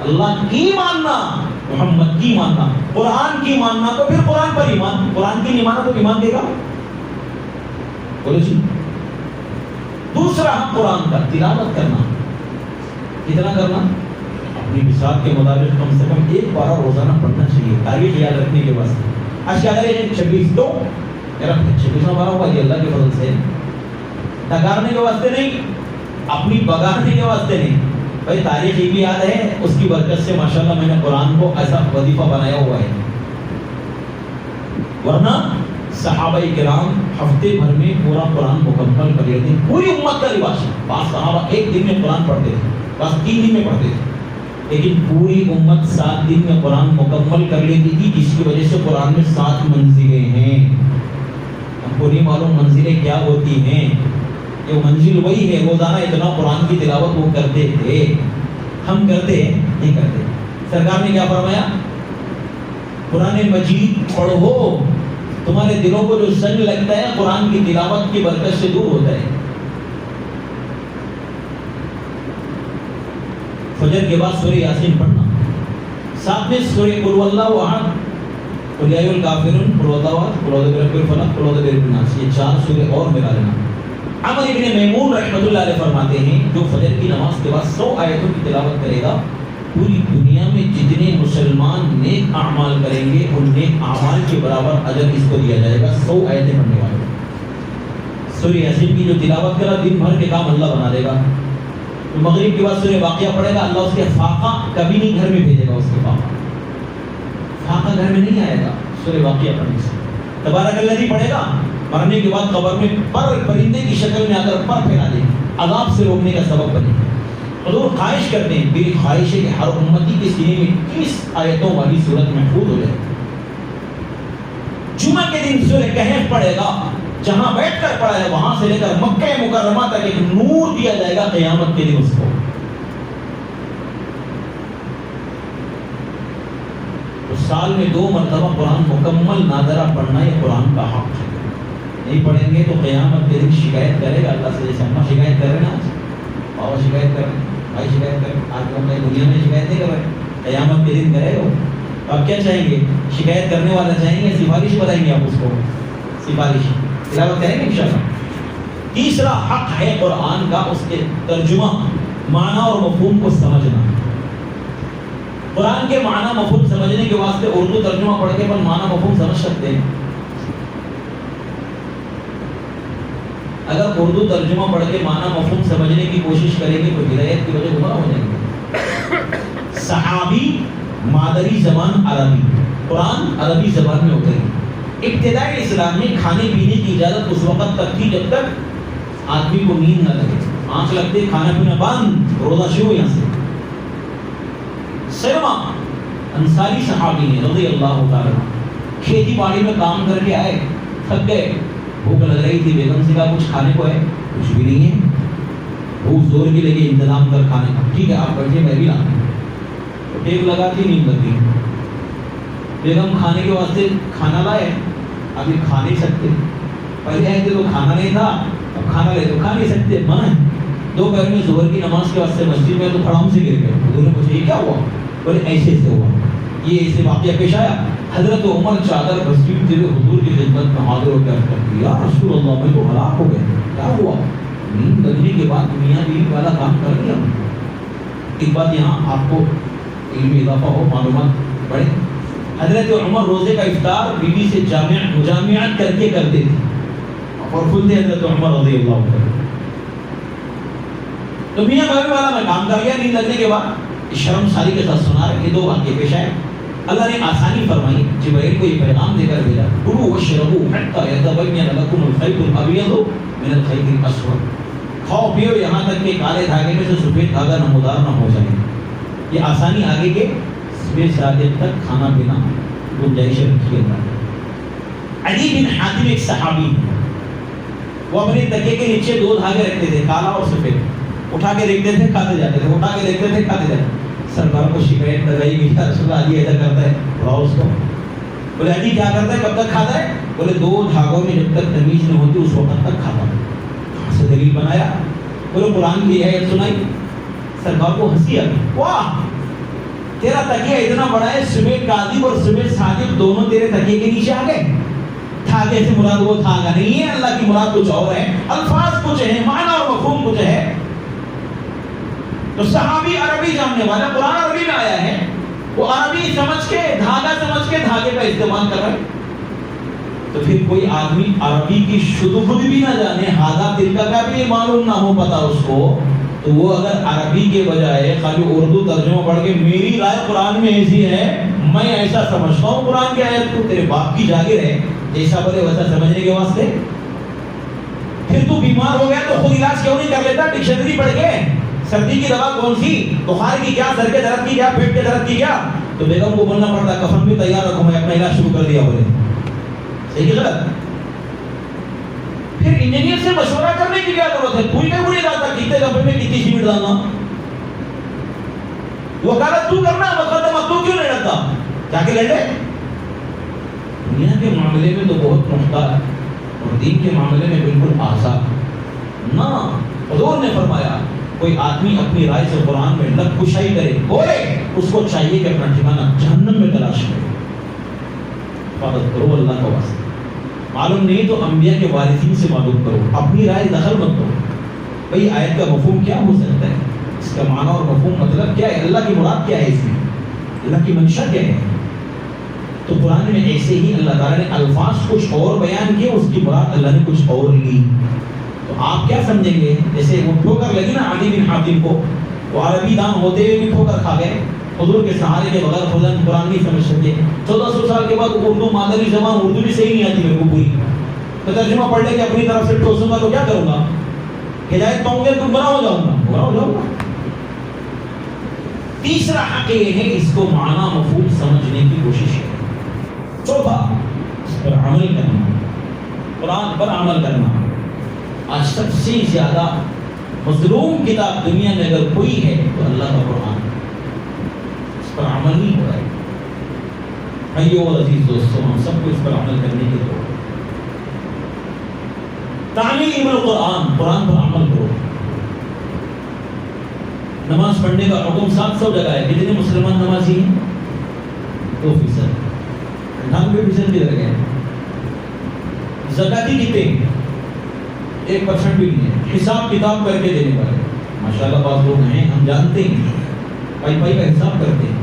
[SPEAKER 1] اللہ کی ماننا، محمد کی ماننا، قرآن کی ماننا تو پھر قرآن پر ایمان، قرآن کی نہیں ماننا تو ایمان دے گا؟ بولو جی۔ دوسرا حق قرآن کا تلاوت کرنا، کتنا کرنا؟ اپنی بساط کے مطابق کم سے کم ایک بار روزانہ پڑھنا چاہیے، تاریخ یاد رکھنے کے واسطے۔ آج کیا کرے 26 تو 26واں بارہ ہوا، یہ اللہ کے فضل سے، نکارنے کے واسطے نہیں، اپنی بگاڑنے کے واسطے نہیں، بھائی تاریخ یہ بھی یاد ہے، اس کی برکت سے ماشاءاللہ میں نے قرآن کو ایسا وظیفہ بنایا ہوا ہے۔ ورنہ صحابہ کرام ہفتے بھر میں پورا قرآن مکمل کر لیتے، پوری امت کا لباس ہے۔ بعض صحابہ ایک دن میں قرآن پڑھتے تھے، بعض 3 دن میں پڑھتے تھے، لیکن پوری امت 7 دن میں قرآن مکمل کر لیتی تھی، جس کی وجہ سے قرآن میں 7 منزلیں ہیں۔ ہم کو نہیں معلوم منزلیں کیا ہوتی ہیں، یہ منزل وہی ہے، روزانہ اتنا قرآن کی تلاوت وہ کرتے تھے، ہم کرتے ہیں نہیں کرتے۔ سرکار نے کیا فرمایا؟ قرآن مجید پڑھو، تمہارے دلوں کو جو زنگ لگتا ہے قرآن کی تلاوت کی برکت سے دور ہوتا ہے۔ فجر کے بعد سورہ یاسین پڑھنا، ساتھ میں سورہ قل واللہ احد، قل یا ایھا الکافرون، قل واللہ احد، قل اعوذ برب الفلق، قل اعوذ برب الناس، یہ 4 سورے اور ملا لینا۔ عمر ابن میمون رحمۃ اللہ علیہ فرماتے ہیں جو فجر کی نماز کے بعد 100 آیتوں کی تلاوت کرے گا، پوری دنیا میں جتنے مسلمان نیک اعمال کریں گے ان نیک اعمال کے برابر اجر اس کو دیا جائے گا 100 آیتیں پڑھنے والے۔ سورہ یاسین کی جو تلاوت کرا دن بھر کے کام اللہ بنا دے گا۔ مغرب کے بعد سورہ واقعہ پڑھے گا، اللہ اس کے فاقہ کبھی نہیں گھر میں بھیجے گا، اس کے فاقہ گھر میں نہیں آئے گا سورہ واقعہ پڑھنے سے۔ تبارک الذی پڑھے گا، مرنے کے بعد قبر میں پرندے کی شکل میں اگر پر پھیلا دے، عذاب سے روکنے کا سبب بنے۔ حضور خواہش کرتے ہیں، میری خواہش ہے کہ ہر امتی کے سینے میں 30 آیتوں والی سورت محفوظ ہو جائے۔ جمعہ کے دن سورہ کہف پڑھے گا، جہاں بیٹھ کر پڑھا ہے وہاں سے لے کر مکہ مکرمہ تک ایک نور دیا جائے گا قیامت کے دن اس کو۔ تو سال میں 2 مرتبہ قرآن مکمل ناظرہ پڑھنا یہ قرآن کا حق ہے۔ نہیں پڑھیں گے تو قیامت کے دن شکایت کرے گا اللہ سے، جیسے ہم شکایت کر رہے ہیں آج، بابا شکایت کر رہے ہیں، بھائی شکایت کر رہے ہیں، آج ہم دنیا میں شکایت نہیں کر رہے، قیامت کے دن کرے گا۔ تو آپ کیا چاہیں گے؟ شکایت کرنے والا چاہیں گے، سفارش بتائیں گے آپ اس کو، سفارش تلاوت کریں گے انشاءاللہ۔ تیسرا حق ہے قرآن کا اس کے ترجمہ، معنی اور مفہوم کو سمجھنا۔ قرآن کے معنی مفہوم سمجھنے کے واسطے اردو ترجمہ پڑھ کے پر معنی مفہوم سمجھ سکتے ہیں۔ اگر اردو ترجمہ پڑھ کے معنی مفہوم سمجھنے کی کوشش کریں گے تو ہدایت کی وجہ گمراہ ہو جائیں گے۔ صحابی مادری زبان عربی، قرآن عربی زبان میں اترے۔ ابتدائی اسلام میں کھانے پینے کی اجازت اس وقت تک تھی جب تک آدمی کو نیند نہ لگے، آنکھ لگتے کھانا پینا بند، روزہ شروع یہاں سے۔ سلمہ انصاری صحابی ہیں رضی اللہ تعالیٰ، کھیتی باڑی میں کام کر کے آئے، تھک گئے، بھوک لگ رہی تھی، بیگم سے کہا کچھ کھانے کو ہے؟ کچھ بھی نہیں ہے۔ بھوک زور کی لگی، انتظام کر کھانے کا، ٹھیک ہے آپ بیٹھے میں بھی لاتا ہوں۔ ٹیک لگاتی نیند لگتی، بیگم کھانے کے واسطے کھانا لائے، ابھی کھا نہیں سکتے، پہلے آئے تھے تو کھانا نہیں تھا، اب کھانا لے تو کھا نہیں سکتے، منع ہے۔ دوپہر میں ظہر کی نماز کے واسطے مسجد میں تو پھڑام سے گر گئے، حضور نے پوچھا یہ کیا ہوا؟ بولے ایسے سے ہوا، یہ ایسے واقعہ پیش آیا۔ حضرت عمر چادر گھسیٹتے ہوئے حضور کی خدمت میں حاضر ہو کر کرتے، یا رسول اللہ میں تو ہلاک ہو گئے، کیا ہوا؟ نیند لگنے کے بعد میاں بیوی والا کام کر لیا۔ ایک بات یہاں آپ کو علم اضافہ ہو، معلومات بڑھے، حضرت عمر روزے کا افطار بیوی سے مجامعت کر کے کرتے تھے اور خود تھے حضرت عمر رضی اللہ عنہ۔ تو میاں بیوی والا میں کام کر گیا، نیند لگنے کے بعد شرم ساری کے ساتھ سنا رہے، یہ 2 واقعے پیش آئے۔ اللہ نے آسانی فرمائی، جبرائیل کو یہ پیغام دے کر بھیجا، کلوا واشربوا حتی یتبین لکم الخیط الابیض من الخیط الاسود، کھاؤ پیو یہاں تک کہ کالے دھاگے میں سے سفید دھاگا نمودار نہ ہو جائے۔ یہ آسانی آگے کے صادق تک کھانا پینا گنجائش رکھی اللہ۔ عدی بن حاتم ایک صحابی، وہ اپنے تکیے کے نیچے 2 دھاگے رکھتے تھے، کالا اور سفید، اٹھا کے دیکھتے تھے کھاتے جاتے تھے، اٹھا کے دیکھتے تھے کھاتے جاتے تھے۔ سرکار کو شکایت لگائی گئی، رسول اللہ علی ایسا کرتا ہے، پڑھاؤ اس کو۔ بولے علی کیا کرتا ہے، کب تک کھاتا ہے؟ بولے 2 دھاگوں میں جب تک تمیز نہیں ہوتی اس وقت تک کھاتا ہے۔ کہاں سے دلیل بنایا؟ بولے قرآن کی آیت سنائی، سرکار کو ہنسی آئی، واہ تیرا تکیہ اتنا بڑا ہے، صبح کاذب اور صبح صادق دونوں تیرے تکیے کے نیچے آ گئے. دھاگے سے مراد وہ دھاگا نہیں ہے، اللہ کی مراد کچھ اور ہے، الفاظ کچھ ہے، معنی اور مفہوم کچھ ہے. تو صحابی عربی جاننے والا، قرآن عربی میں آیا ہے، وہ عربی سمجھ کے دھاگا سمجھ کے دھاگے کا استعمال کر رہا ہے. تو پھر کوئی آدمی عربی کی شدخود بھی نہ جانے، ہادہ تلکا کا بھی معلوم نہ ہو پتا اس کو، تو وہ اگر عربی کے بجائے خالی اردو ترجمہ پڑھ کے میری رائے قرآن میں ایسی ہے، میں ایسا سمجھتا ہوں قرآن کی آیت کو، تیرے باپ کی جاگیر ہے جیسا بولے ویسا سمجھنے کے واسطے. پھر تو بیمار ہو گیا تو خود علاج کیوں نہیں کر لیتا ڈکشنری پڑھ کے؟ سردی کی دوا کون سی، بخار کی کیا، سر کے درد کی کیا، پیٹ کے درد کی کیا؟ تو بیگم کو بولنا پڑتا کفن بھی تیار رکھو، میں اپنا علاج شروع کر دیا بولے. صحیح کہ غلط؟ پھر انجینئر سے مشورہ کرنے کی کیا ضرورت ہے؟ کوئی نہیں ڈالتا کتنے کپڑے میں کتنی سیمنٹ ڈالنا، وکالت تو کرنا، مقدمہ تو کیوں نہیں ڈالتا؟ جا کے لڑ لے. دنیا کے معاملے میں تو بہت محتاط اور دین کے معاملے میں بالکل آزاد. نہ حضور نے فرمایا کوئی آدمی اپنی رائے سے قرآن میں لب کشائی کرے بولے، اس کو چاہیے کہ اپنا ٹھکانہ جہنم میں تلاش کرے. حفاظت کرو اللہ کا واسطہ. معلوم نہیں تو انبیاء کے وارثین سے معلوم کرو، اپنی رائے دخل مت کرو. بھئی آیت کا مفہوم کیا ہو سکتا ہے، اس کا معنی اور مفہوم مطلب کیا ہے، اللہ کی مراد کیا ہے، اس میں اللہ کی منشا کیا ہے. تو قرآن میں ایسے ہی اللہ تعالیٰ نے الفاظ کچھ اور بیان کیے، اس کی مراد اللہ نے کچھ اور لی. تو آپ کیا سمجھیں گے؟ جیسے وہ ٹھوکر لگی نا عدی بن حاتم کو، وہ عربی دان ہوتے ہوئے بھی ٹھوکر کھا گئے، حضور کے سہارے کے بغیر خودن قرآن نہیں سمجھ سکے. 1400 سال کے بعد اردو مادری زبان اردو بھی صحیح نہیں آتی میرے کو پوری، تو ترجمہ پڑھ لے کے اپنی طرف سے ٹھوسوں گا تو کیا کروں گا؟ ہدایت پاؤں گے تو گمراہ ہو جاؤں گا، گمراہ ہو جاؤں گا. تیسرا حق یہ ہے اس کو معنی مفہوم سمجھنے کی کوشش کریں. چوتھا اس پر عمل کرنا، قرآن پر عمل کرنا. آج سب سے زیادہ مظلوم کتاب دنیا میں اگر کوئی ہے تو اللہ کا قرآن، اس پر عمل نہیں ہو رہا ہے. بھائیو اور عزیز دوستوں، ہم سب کو اس پر عمل کرنے کی ضرورت ہے. تعلیم القرآن، قرآن پر عمل کرو. نماز پڑھنے کا حکم 700 جگہ ہے. کتنے مسلمان نمازی ہیں؟ 2%. 98% بھی رہ گئے. زکاتی کتنے؟ 1% بھی نہیں ہے. حساب کتاب کر کے دینے والے ماشاءاللہ بعض لوگ ہیں، ہم جانتے ہیں، پائی پائی کا حساب کرتے ہیں.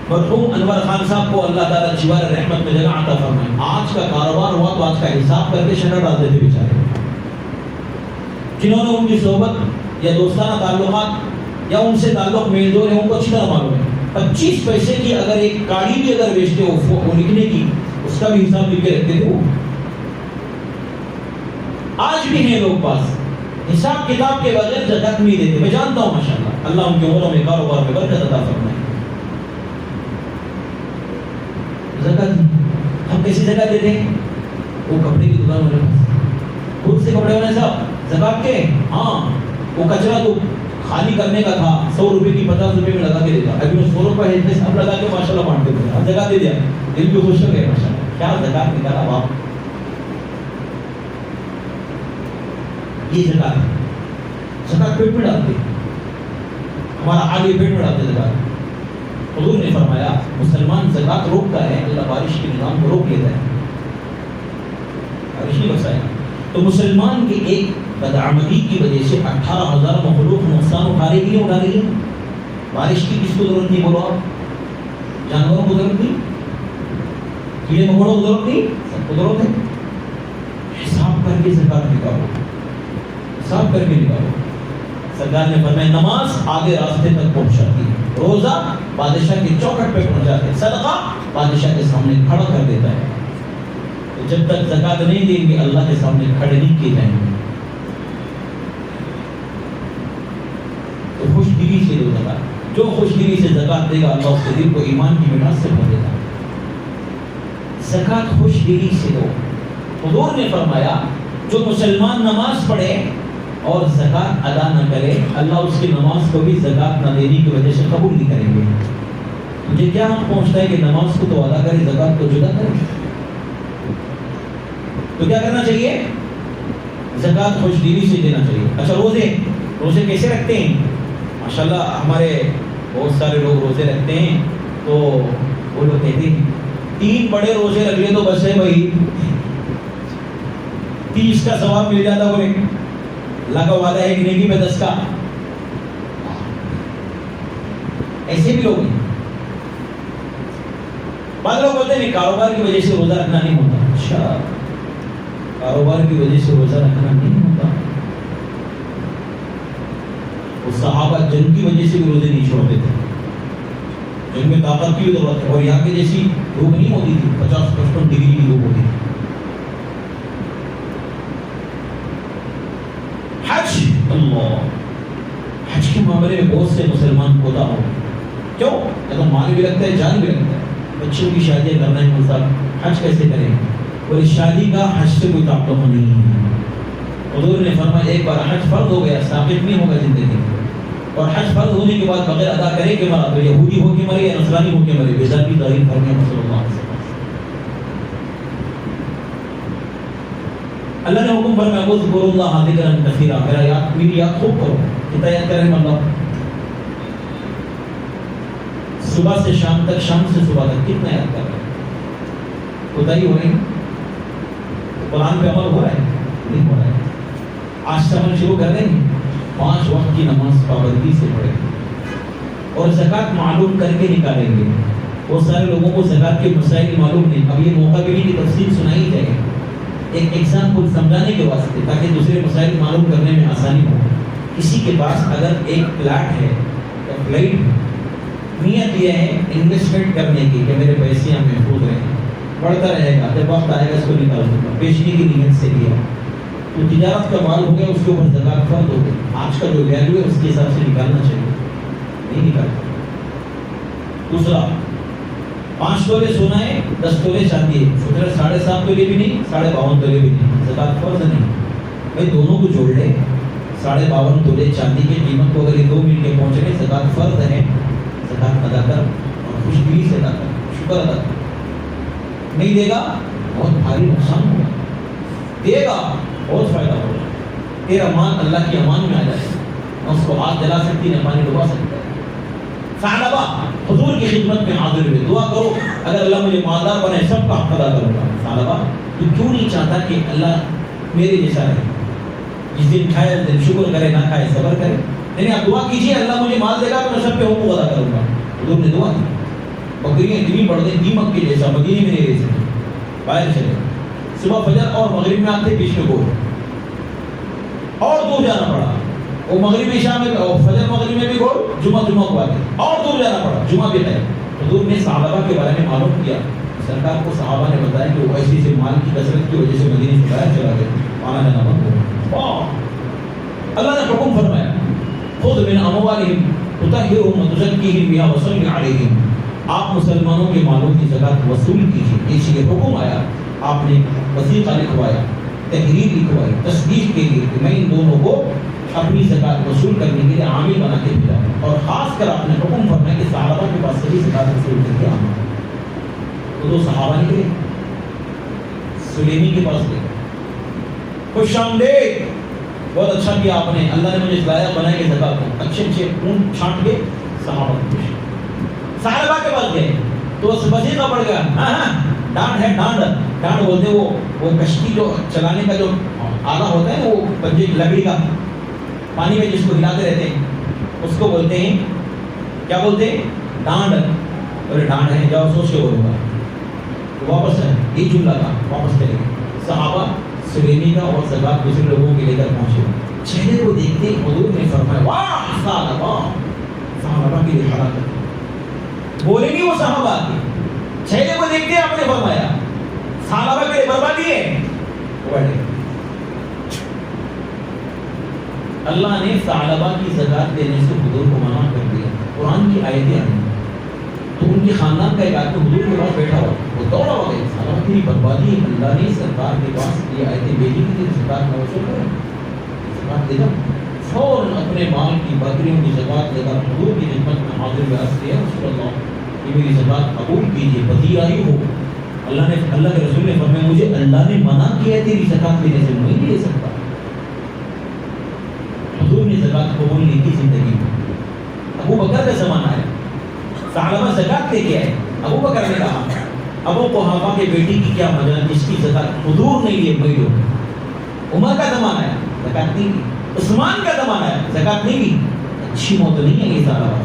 [SPEAKER 1] مرحوم انور خان صاحب کو اللہ تعالیٰ جوار رحمت میں جگہ عطا فرمائے. آج کا کاروبار ہوا تو آج کا حساب کر کے شٹر ڈالتے تھے بیچارے. جنہوں نے ان کی صحبت یا دوستانہ تعلقات یا ان سے تعلق میل جول ہے، ان کو اچھی طرح معلوم ہے. 25 پیسے کی اگر ایک کاڑی بھی اگر بیچتے ہو وہ لکھنے کی، اس کا بھی حساب لکھ کے رکھتے تھے. وہ آج بھی ہیں لوگ پاس حساب کتاب کے بغیر زکات نہیں دیتے. میں جانتا ہوں ماشاءاللہ، اللہ ان کے عمروں میں کاروبار میں برکت عطا فرمائے. زکات ہم کیسے زکات دیتے ہیں؟ وہ کپڑے کی دکان والے خود سے کپڑے والے صاحب زکات کے، ہاں وہ کچرا تو خالی کرنے کا تھا، 100 روپے کی 50 روپے میں لگا کے دیتا. ابھی وہ 100 روپے ہے اب لگا کے ماشاءاللہ بانٹتے تھے. اب زکات دے دیا، دل بھی خوش ہو گئے ماشاءاللہ. کیا زکات نکالا باپ، یہ زکات ہے. زکات پیٹ میں ڈالتے، ہمارا آگے پیٹ میں ڈالتے زکات. حضور نے فرمایا مسلمان زکات روکتا ہے، اللہ بارش کے نظام کو روک لیتا ہے، بارش نہیں برسائے. تو مسلمان کے ایک بدعملی کی وجہ سے 18,000 مخلوق نقصان اٹھا رہی ہے، اٹھا رہی ہے. بارش کی کس کو ضرورت نہیں؟ بولو آپ. جانوروں کو ضرورت نہیں، کیڑے مکوڑوں کو ضرورت نہیں، سب کو ضرورت ہے. حساب کر کے زکات نکالو، حساب کر کے نکالو. سرکار نے فرمایا نماز آگے راستے تک پہنچاتی ہے، روزہ بادشاہ کی چوکھٹ پہ پہنچاتے ہے، صدقہ بادشاہ کے سامنے کھڑا کر دیتا ہے. تو جب تک زکات نہیں دیں گے اللہ کے سامنے کھڑے نہیں کیے جائیں گے. تو خوش دلی سے دو زکات. جو خوش دلی سے زکات دے گا اللہ اس کے دل کو ایمان کی مٹھاس سے بھر دے گا. زکات خوش دلی سے دو. حضور نے فرمایا جو مسلمان نماز پڑھے اور زکات ادا نہ کرے، اللہ اس کی نماز کو بھی زکات نہ دینے کی وجہ سے قبول نہیں کریں گے. مجھے کیا حق پہنچتا ہے کہ نماز کو تو ادا کرے، زکات کو جدا کرے؟ تو کیا کرنا چاہیے؟ زکات خوش دلی سے دینا چاہیے. اچھا روزے کیسے رکھتے ہیں؟ ماشاءاللہ ہمارے بہت سارے لوگ روزے رکھتے ہیں تو وہ لوگ کہتے ہیں 3 بڑے روزے رکھ لے تو بس ہے بھائی 30 کا ثواب مل جاتا بولے اللہ کا وعدہ ہے کہ نیکی پہ 10 کا. ایسے بھی لوگ ہیں. بعض لوگ بولتے ہیں کاروبار کی وجہ سے روزہ رکھنا نہیں ہوتا. اچھا کاروبار کی وجہ سے روزہ رکھنا نہیں ہوتا. وہ صحابہ جنگ کی وجہ سے بھی روزے نہیں چھوڑتے تھے. جنگ میں طاقت کی ضرورت ہے اور یہاں کی جیسی دھوپ نہیں ہوتی تھی 50-55 ڈگری کی دھوپ ہوتی تھی. حج اللہ حج کے معاملے میں بہت سے مسلمان کوتا ہو. کیوں؟ تو مال بھی لگتا ہے جان بھی لگتا ہے. بچوں کی شادیاں کرنا ہے صاحب حج کیسے کریں؟ اور اس شادی کا حج سے کوئی تعلق نہیں ہے. حضور نے فرمایا ایک بار حج فرض ہو گیا ثابت نہیں ہوگا زندگی میں. اور حج فرض ہونے کے بعد بغیر ادا کرے کہ مرا تو یہودی ہو کے مرے یا نصرانی ہو کے مرے بے ذاتی تعریف فرمایا صلی اللہ علیہ وسلم. اللہ نے حکم فرمایا اذکروا اللہ ذکرا کثیرا میری یاد خوب کرو. کتنا یاد کریں اللہ صبح سے شام تک شام سے صبح تک کتنا یاد کر رہے ہیں؟ خدائی ہو رہی قرآن پہ عمل ہو رہا ہے نہیں ہو رہا ہے. آج سے عمل شروع کر دیں گے 5 وقت کی نماز پابندی سے پڑھیں گے اور زکوٰۃ معلوم کر کے نکالیں گے. بہت سارے لوگوں کو زکوٰۃ کے مسائل معلوم نہیں. اب یہ موقع بھی نہیں کہ تفصیل سنائی جائے ایک ایگزامپل سمجھانے کے واسطے تاکہ دوسرے مسائل معلوم کرنے میں آسانی ہو. کسی کے پاس اگر ایک پلاٹ ہے یا فلائٹ نیت یہ ہے انویسٹمنٹ کرنے کی کہ میرے پیسے ہم محفوظ رہیں بڑھتا رہے گا جب وقت آئے گا اس کو نکال دوں گا بیچنے کی نیت سے لیا تو تجارت کا مال ہو گیا اس کے اوپر زکوٰۃ فرض ہو گئی. آج کا جو ویلیو ہے اس کے حساب سے نکالنا چاہیے نہیں نکالتا. دوسرا 5 تولے سونا ہے 10 تولے چاندی ہے سوچ رہے 7.5 تولے بھی نہیں 52 تولے بھی نہیں زکوٰۃ فرض نہیں. بھائی دونوں کو جوڑ لے 52 تولے چاندی کی قیمت کو اگر یہ 2 مل کے پہنچ رہے زکوٰۃ فرض ہے. زکوٰۃ ادا کر اور خوش دلی سے ادا کر شکر ادا کر. نہیں دے گا بہت بھاری نقصان ہوگا. دے گا بہت فائدہ ہوگا. تیرا مان اللہ کی امان میں آ جائے نہ اس کو آگ جلا سکتی نہ پانی ڈبا سکتا ہے. ثعلبہ حضور کی خدمت میں حاضر ہوئے دعا کرو اگر اللہ مجھے مالدار بنائے سب کا حق ادا کروں گا. ثعلبہ تو کیوں نہیں چاہتا کہ اللہ میرے جیسا رہے جس دن کھائے اس دن شکر کرے نہ کھائے صبر کرے. یعنی آپ دعا کیجیے اللہ مجھے مال دے گا تو میں سب پہ حقوق ادا کروں گا. حضور نے دعا کی. بکریاں اتنی بڑھ گئی دیمک کے جیسا مدینے میں نہیں رہ سکے باہر چلے. صبح فجر اور مغرب میں آتے بیچ میں گول اور دور جانا پڑا. وہ مغرب عشاء میں فجر مغرب میں بھی گول جمعہ کو آتے اور دور جانا پڑا جمعہ بھی ہے. حضور نے صحابہ کے بارے میں معلوم کیا. سرکار کو صحابہ نے بتایا کہ وہ ایسی سے مال کی کثرت کی وجہ سے مدینے سے باہر چلا گئے. آنا جانا بند ہو. اللہ نے حکم فرمایا خذ من اموالہم تطہرہم وتزکیہم بہا وصلی علیہم. آپ مسلمانوں کے مالوں کی زکوٰۃ وصول کیجیے. یہ حکم آیا. آپ نے وثیقہ لکھوایا تحریر لکھوائی تصدیق کے لیے کہ میں ان دونوں کو اپنی زکوٰۃ وصول کرنے کے لیے عامل بنا کے بھیجا. اور خاص کر آپ نے حکم فرمایا کہ صحابہ کے پاس سے بھی زکوٰۃ وصول کر کے آنا. تو 2 صحابہ نکلے سلیمی کے پاس گئے. خوش آمدید بہت اچھا کیا آپ نے. اللہ نے مجھے لائق بنایا کہ زکوٰۃ کو اچھے اونٹ چھانٹ کے صحابہ کو خوش. صحابہ کے پاس گئے تو وثیقہ پڑ گیا. ڈانڈ ہے ڈانڈ بولتے وہ کشتی جو چلانے کا جو آلہ ہوتا ہے وہ پنجے لکڑی کا پانی میں جس کو ہلاتے رہتے ہیں اس کو بولتے ہیں کیا بولتے ہیں ڈانڈ. اور ڈانڈ ہے جاؤ سوچ کے بولوں گا. واپس ہے یہ جملہ تھا واپس چلے گئے. صحابہ سلیمی کا اور زکوٰۃ دوسرے لوگوں کے لے کر پہنچے. چہرے کو دیکھتے ہی حضور نے فرمایا واہ صحابہ کی حالت بولے نہیں وہ صحابہ کی. چہرے کو دیکھتے آپ نے فرمایا صحابہ کے لیے بربادی ہے. اللہ نے صحابہ کی زکوٰۃ دینے سے حضور کو منع کر دیا. قرآن کی آیتیں آئیں تو ان کے خاندان کا ایک آدمی حضور کے پاس بیٹھا ہوا وہ دوڑا ہوا گیا. صحابہ کی بربادی ہے. اللہ نے سرکار کے پاس یہ آیتیں بھیجی کہ زکوٰۃ نہ وصول کریں زکوٰۃ دے دو. فوراً اپنے مال کی بکریوں کی زکوٰۃ لے کر حضور کی خدمت میں حاضر ہوا. رسول اللہ کہ میری زکوٰۃ قبول کیجیے پذیرائی ہو. اللہ کے رسول نے فرمایا مجھے اللہ نے منع کیا ہے تیری زکوٰۃ لینے سے نہیں لے سکتا. حضور نے زکوٰۃ قبول نہیں کی زندگی میں. ابو بکر کا زمانہ ہے، ثعلبہ زکات لے کے آئے، ابو بکر نے کہا ابو قحافہ کے بیٹی کی کیا مجال جس کی زکات حضور نہیں لیے کوئی لوگ۔ عمر کا زمانہ ہے، زکات نہیں دی، عثمان کا زمانہ ہے، زکات نہیں دی۔ اچھی موت نہیں ہے یہ ثعلبہ،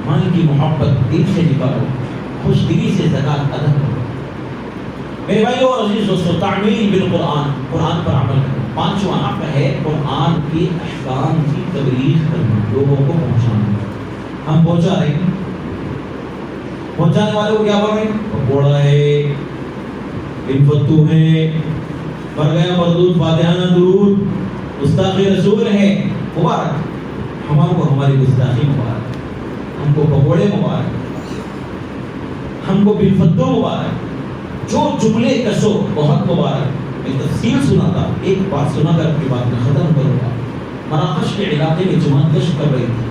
[SPEAKER 1] مال کی محبت دل سے نکالو، خوش دلی سے زکات ادا کرو۔ میرے بھائیو اور عزیز دوستو، تعمیل بالقرآن، قرآن پر عمل کرو۔ پانچواں حق ہے قرآن کے احکام کی تبلیغ کرنا، لوگوں کو پہنچانا۔ ہم پہنچا رہے ہیں، پہنچانے والے کو کیا بول رہے ہیں؟ پکوڑا ہے، انفتو ہے، مر گیا مردود، فاتحانہ درود، گستاخی رسول ہے، مبارک ہمارے کو، ہماری گستاخی مبارک، ہم کو پکوڑے مبارک، ہم کو بالفتو مبارک، جو جملے کسو بہت مبارک۔ میں تفصیل سنا تھا، ایک بات سنا کر کے بعد میں ختم کروں گا۔ مراکش کے علاقے میں جماعت گشت کر رہی تھی،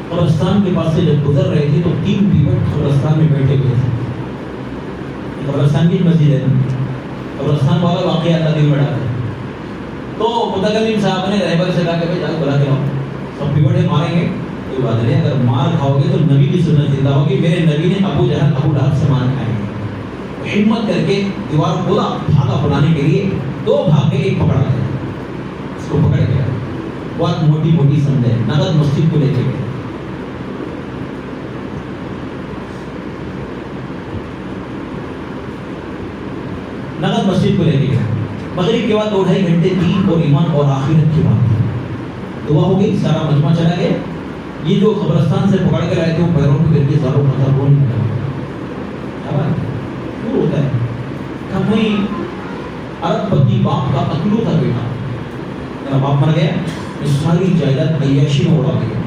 [SPEAKER 1] قبرستان کے پاس سے جب گزر رہے تھے تو 3 پیوٹ قبرستان میں بیٹھے ہوئے تھے۔ قبرستان کی مسجد ہے، قبرستان والا واقعہ اللہ دل میں ڈالا۔ تو متکلم صاحب نے رہبر سے کہا کہ بھائی جاؤ بلا کے آؤ، سب پیوٹیں ماریں گے کوئی بات نہیں، اگر مار کھاؤ گے تو نبی کی سنت زندہ ہوگی۔ میرے نبی نے ابو جہل ابو لہب سے مار کھائے، ہمت کر کے دیوار کھولا، بھاگا بلانے کے لیے، 2 بھاگ کے ایک پکڑا گیا، اس کو پکڑ گیا، بات موٹی موٹی سمجھے، نقد مسجد کو لے کے گئے۔ نقد مسجد کو لے کے گئے، مغرب کے بعد 2-2.5 گھنٹے دین اور ایمان اور آخرت کی بات، دعا ہو گئی، سارا مجمع چلا گیا۔ یہ جو قبرستان سے پکڑ کے آئے تھے وہ پیروں پہ گر کے زاروں پتھر وہ نہیں لگا ہوتا ہے۔ کہیں ارب پتی باپ کا اکلوتا بیٹا، میرا باپ مر گیا، میں ساری جائیداد عیاشی میں اڑا گیا،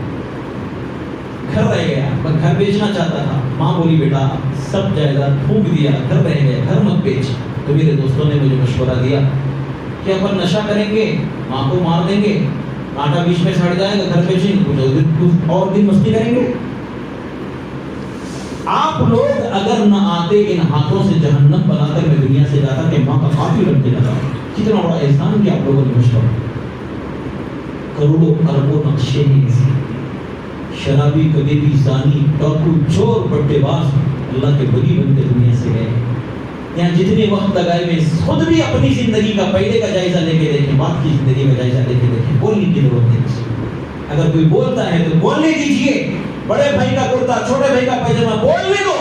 [SPEAKER 1] گھر رہ گیا، میں گھر بیچنا چاہتا تھا، ماں بولی بیٹا سب جائیداد پھونک دیا، گھر رہ گیا، گھر مت بیچ۔ تو میرے دوستوں نے مجھے مشورہ دیا کہ اپن نشہ کریں گے، ماں کو مار دیں گے، آٹا بیچ میں سڑ جائے گا، گھر بیچیں گے، کچھ اور دن مستی کریں گے۔ آپ لوگ اگر نہ آتے ان ہاتھوں سے جہنم بنا کر میں دنیا سے جاتا کہ ماں کا کافی لگ کے لگا۔ کتنا بڑا احسان کیا آپ لوگوں نے مجھ پر، کروڑوں اربوں نقشے ہیں ایسے، شرابی، کبیبی، زانی، ڈاکو، چور، بٹے باز اللہ کے ولی بن کے دنیا سے گئے۔ یہاں جتنے وقت لگائے میں خود بھی اپنی زندگی کا پہلے کا جائزہ لے کے دیکھیں، بعد کی زندگی کا جائزہ لے کے دیکھیں، بولنے کی ضرورت نہیں۔ اگر کوئی بولتا ہے تو بولنے دیجیے، بڑے بھائی کا کرتا، چھوٹے بھائی کا پیجامہ بولنے دو۔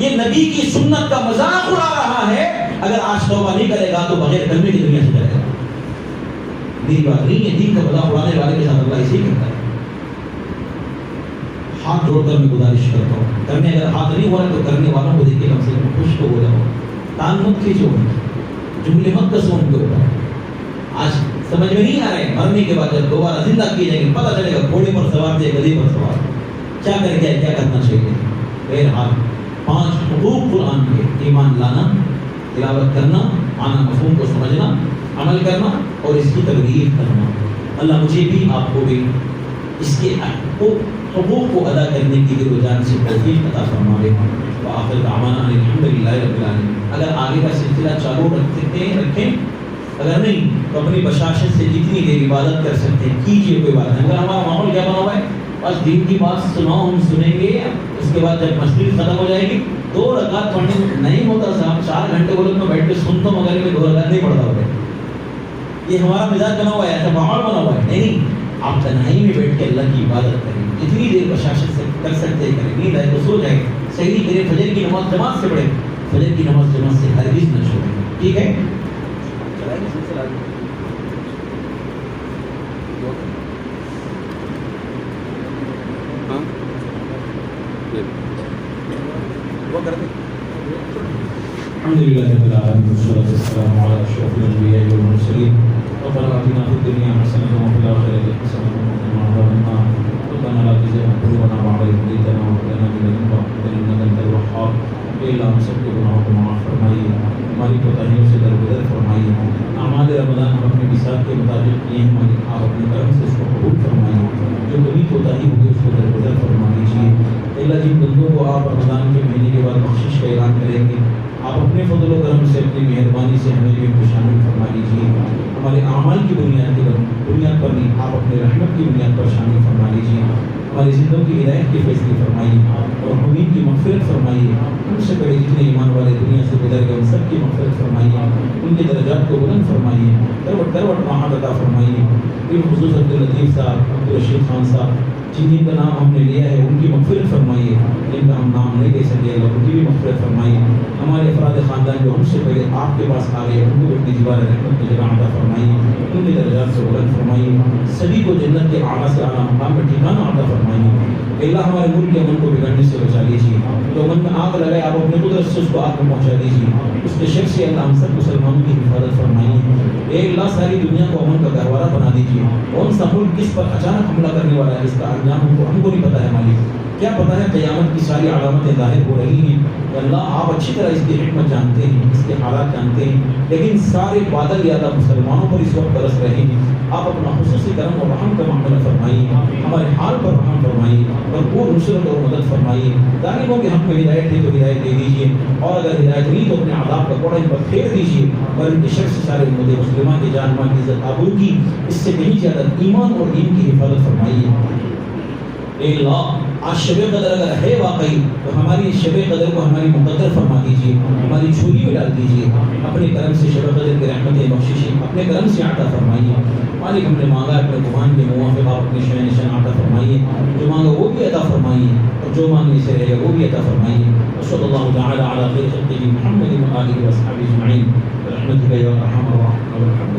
[SPEAKER 1] یہ نبی کی سنت کا مذاق اڑا رہا ہے، اگر آج توبہ نہیں کرے گا تو بغیر کلمے کی دنیا سے جائے گا۔ میری بات نہیں ہے، دین کا مذاق اڑانے والے کے ساتھ اللہ ایسے ہی کرتا ہے۔ ہاتھ جوڑ کر میں گزارش کرتا ہوں، کرنے اگر ہاتھ نہیں ہو رہا تو کرنے والوں کو دیکھ کے کم سے کم خوش تو ہو جاؤ، تان مت کھینچو، جملے مت کسو ان کے اوپر۔ آج سمجھ میں نہیں آ رہے، مرنے کے بعد جب دوبارہ زندہ کیے جائیں گے پتہ چلے گا گھوڑے پر سوار تھے، گدھے پر سوار، کیا کر کے کیا کرنا چاہیے۔ بہرحال 5 حقوق قرآن کے: ایمان لانا، تلاوت کرنا، معنی مفہوم کو سمجھنا، عمل کرنا اور اس کی تبلیغ کرنا۔ اللہ مجھے بھی آپ کو بھی اس کے حقوق کو ادا کرنے کی دل و جان سے توفیق عطا فرمائے۔ وآخر دعوانا ان الحمدللہ رب العالمین۔ اگر آگے کا سلسلہ چالو رکھ سکتے ہیں رکھیں، اگر نہیں تو اپنی بشاشت سے جتنی دیر عبادت کر سکتے ہیں کیجیے، کوئی بات نہیں۔ اگر ہمارا ماحول کیا بنا ہوا ہے، بس دین کی بات سناؤ، ہم سنیں گے، اس کے بعد جب مسجد ختم ہو جائے گی 2 رکعت پڑھنے میں نہیں ہوتا صاحب، 4 گھنٹے بولے میں بیٹھ کے سنتا ہوں مگر میں 2 رکعت نہیں پڑھتا ہوتا۔ یہ ہمارا مزاج بنا ہوا ہے، ایسا ماحول بنا ہوا ہے۔ نہیں، آپ تنہائی میں بیٹھ کے اللہ کی عبادت کریں، جتنی دیر بشاشت سے کر سکتے ہیں کریں، نیند آئے تو سو جائیں، صحیح کریں، فجر کی نماز جماعت سے پڑھیں، فجر کی نماز جماعت سے ہرگز نہ چھوڑیں، ٹھیک ہے؟ چلائیں گے سلسلہ الحمدللہ رب العالمین والصلاة والسلام علی اشرف الانبیاء والمرسلین ربنا آتنا فی الدنیا حسنۃ وفی الآخرۃ حسنۃ وقنا عذاب النار ربنا لا تزغ قلوبنا بعد إذ هديتنا وهب لنا من لدنك رحمة إنك أنت الوهاب۔ اے اللہ ہم سب کے گناہوں کو معاف فرمائیے، ہماری کوتاہیوں سے درگزر فرمائیے، اعمال رمضان ہم اپنے حساب کے مطابق کیے ہیں، آپ اپنے کرم سے اس کو قبول فرمائیے، جو کبھی کوتاہی ہوگی اس کو درگزر فرما دیجیے۔ اللہ جن بندوں کو آپ رمضان کے مہینے کے بعد بخشش کا اعلان کریں گے، آپ اپنے فضل و کرم سے اپنی مہربانی سے ہمیں بھی شامل فرما لیجیے. ہمارے اعمال کی بنیاد پر نہیں, آپ اپنے رحمت کی بنیاد پر شامل فرما لیجیے. ہماری زندوں کی ہدایت کے فیصلے فرمائیے اور امید کی مغفرت فرمائیے. ان سے پہلے جتنے ایمان والے دنیا سے گزر گئے ان سب کی مغفرت فرمائیے, ان کے درجات کو بلند فرمائیے, کروٹ کروٹ راحت عطا فرمائیے. بالخصوص عبداللطیف صاحب, عبدالرشید خان صاحب, جن کا نام ہم نے لیا ہے ان کی مغفرت فرمائیے, جن کا ہم نام نہیں لے سکے اللہ ان کی بھی مغفرت فرمائیے. ہمارے افراد خاندان جو ہم سے پہلے آپ کے پاس آ گئے ان کو اپنی دیوار رحمت میں جگہ عطا فرمائیے, ان کے درجات سے بلند فرمائیے. سبھی کو جنت کے اعلیٰ سے اعلیٰ مقام پر ٹھکانہ عطا فرمائیے. اللہ ہمارے ملک کے امن کو بگڑنے سے بچا لیجیے. جو امن میں آگ لگائے آپ اپنے قدرت سے اس کو آگ میں پہنچا دیجیے. اس کے شر سے اللہ ہم سب مسلمانوں کی حفاظت فرمائیے. اے اللہ ساری دنیا کو امن کا گہوارہ بنا دیجیے. کون سا ملک کس پر اچانک حملہ کرنے والا ہے اس کا انجام ہم کو نہیں پتہ ہے مالک. کیا پتہ ہے قیامت کی ساری علامتیں ظاہر ہو رہی ہیں. اللہ آپ اچھی طرح اس کی حکمت جانتے ہیں, اس کے حالات جانتے ہیں, لیکن سارے بادل یا اللہ مسلمانوں پر اس وقت برس رہے ہیں. آپ اپنا خصوصی کرم اور رحم کا معاملہ فرمائیے, ہمارے حال پر رحم فرمائیے, بھرپور نصرت اور مدد فرمائیے. ظالموں کے حق میں ہدایت ہے تو ہدایت دے دیجیے, اور اگر ہدایت نہیں تو اپنے عذاب کا کوڑا ان پر پھیر دیجیے. اور ان کے شر سے سارے امت مسلمہ کے جان مال کی عزت آبرو کی اس سے کہیں زیادہ ایمان اور دین کی حفاظت فرمائیے. اے اللہ آج شب قدر اگر ہے واقعی تو ہماری شب قدر کو ہماری مقدر فرما دیجیے, ہماری جھولی میں ڈال دیجیے. اپنے کرم سے شب قدر کی رحمتیں بخششیں اپنے کرم سے عطا فرمائیے. مالک ہم نے مانگا اپنے گمان کے موافق آپ اپنے شہ نشان عطا فرمائیے. جو مانگا وہ بھی عطا فرمائیے اور جو مانگنے سے رہے وہ بھی عطا فرمائیے. صلی اللہ تعالی علی خیر خلقہ محمد و آلہ و اصحابہ اجمعین برحمتک یا ارحم الراحمین.